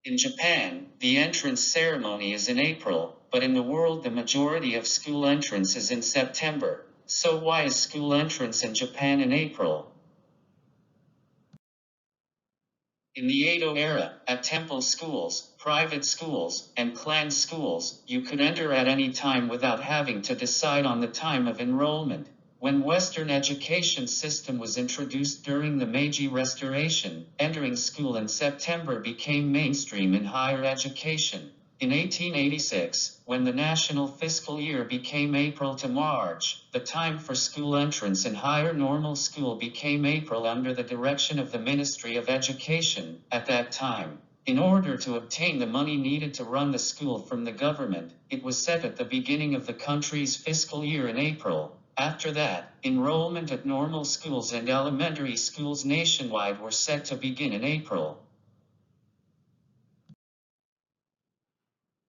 In Japan, the entrance ceremony is in April, but in the world the majority of school entrance is in September. So why is school entrance in Japan in April? In the Edo era, at temple schools, private schools, and clan schools, you could enter at any time without having to decide on the time of enrollment. When Western education system was introduced during the Meiji Restoration, entering school in September became mainstream in higher education. In 1886, when the national fiscal year became April to March, the time for school entrance in higher normal school became April under the direction of the Ministry of Education at that time. In order to obtain the money needed to run the school from the government, it was set at the beginning of the country's fiscal year in April. After that, enrollment at normal schools and elementary schools nationwide were set to begin in April.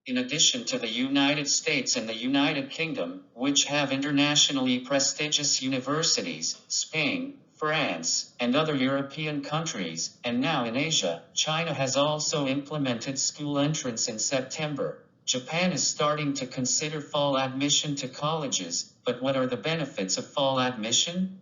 In addition to the United States and the United Kingdom, which have internationally prestigious universities, Spain, France, and other European countries, and now in Asia, China has also implemented school entrance in September. Japan is starting to consider fall admission to colleges, but what are the benefits of fall admission?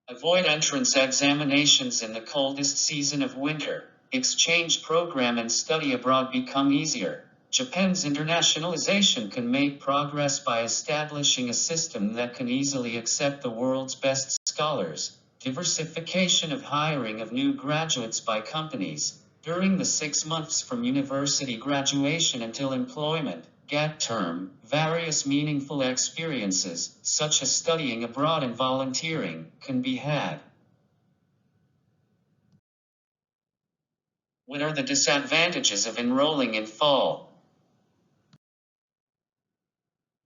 Avoid entrance examinations in the coldest season of winter. Exchange program and study abroad become easier. Japan's internationalization can make progress by establishing a system that can easily accept the world's best scholars. Diversification of hiring of new graduates by companies. During the 6 months from university graduation until employment, gap term, various meaningful experiences, such as studying abroad and volunteering, can be had. What are the disadvantages of enrolling in fall?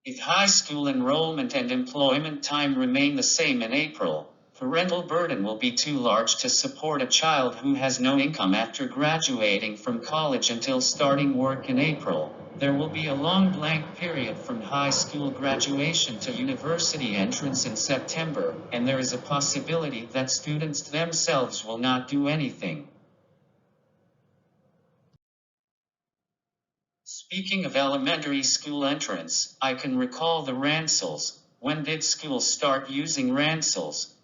If high school enrollment and employment time remain the same in April, parental burden will be too large to support a child who has no income after graduating from college until starting work in April. There will be a long blank period from high school graduation to university entrance in September, and there is a possibility that students themselves will not do anything. Speaking of elementary school entrance, I can recall the ransels. When did schools start using ransels?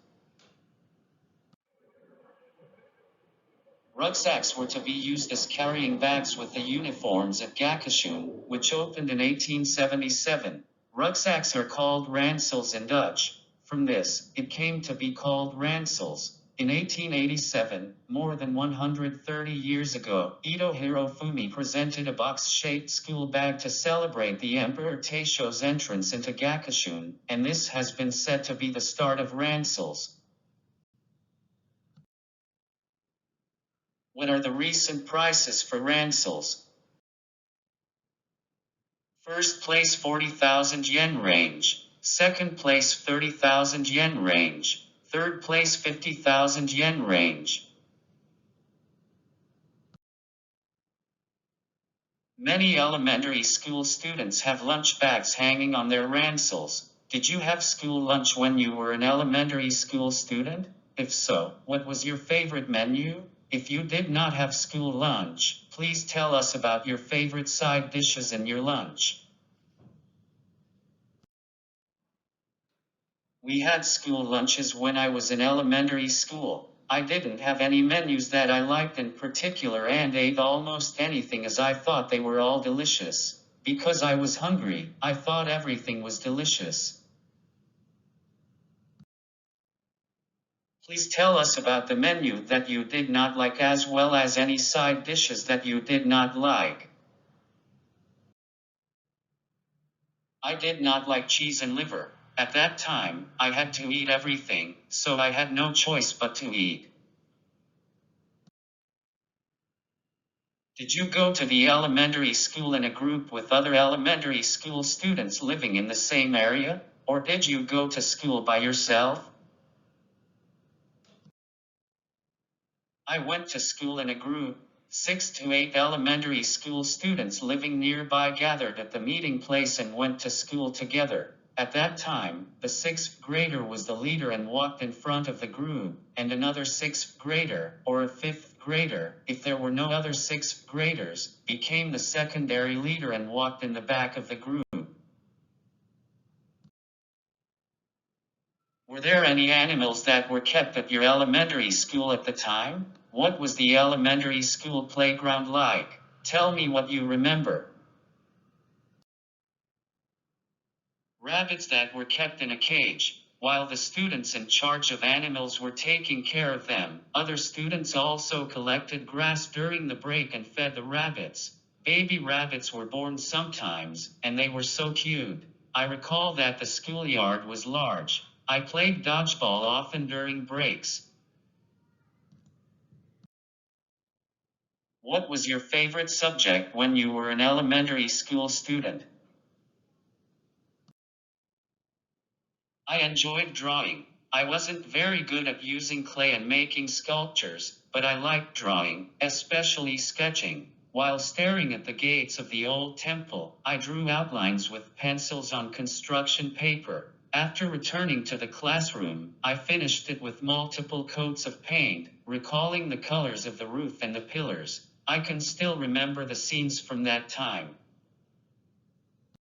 Rucksacks were to be used as carrying bags with the uniforms at Gakushun, which opened in 1877. Rucksacks are called ransels in Dutch. From this, it came to be called ransels. In 1887, more than 130 years ago, Ito Hirofumi presented a box-shaped school bag to celebrate the Emperor Taisho's entrance into Gakushun, and this has been said to be the start of ransels. What are the recent prices for ransels? First place 40,000 yen range. Second place 30,000 yen range. Third place 50,000 yen range. Many elementary school students have lunch bags hanging on their ransels. Did you have school lunch when you were an elementary school student? If so, what was your favorite menu? If you did not have school lunch, please tell us about your favorite side dishes in your lunch. We had school lunches when I was in elementary school. I didn't have any menus that I liked in particular and ate almost anything as I thought they were all delicious. Because I was hungry, I thought everything was delicious. Please tell us about the menu that you did not like as well as any side dishes that you did not like. I did not like cheese and liver. At that time, I had to eat everything, so I had no choice but to eat. Did you go to the elementary school in a group with other elementary school students living in the same area? Or did you go to school by yourself? I went to school in a group. 6 to 8 elementary school students living nearby gathered at the meeting place and went to school together. At that time, the sixth grader was the leader and walked in front of the group, and another sixth grader, or a fifth grader, if there were no other sixth graders, became the secondary leader and walked in the back of the group. Were there any animals that were kept at your elementary school at the time? What was the elementary school playground like? Tell me what you remember. Rabbits that were kept in a cage. While the students in charge of animals were taking care of them, other students also collected grass during the break and fed the rabbits. Baby rabbits were born sometimes, and they were so cute. I recall that the schoolyard was large. I played dodgeball often during breaks. What was your favorite subject when you were an elementary school student? I enjoyed drawing. I wasn't very good at using clay and making sculptures, but I liked drawing, especially sketching. While staring at the gates of the old temple, I drew outlines with pencils on construction paper. After returning to the classroom, I finished it with multiple coats of paint, recalling the colors of the roof and the pillars. I can still remember the scenes from that time.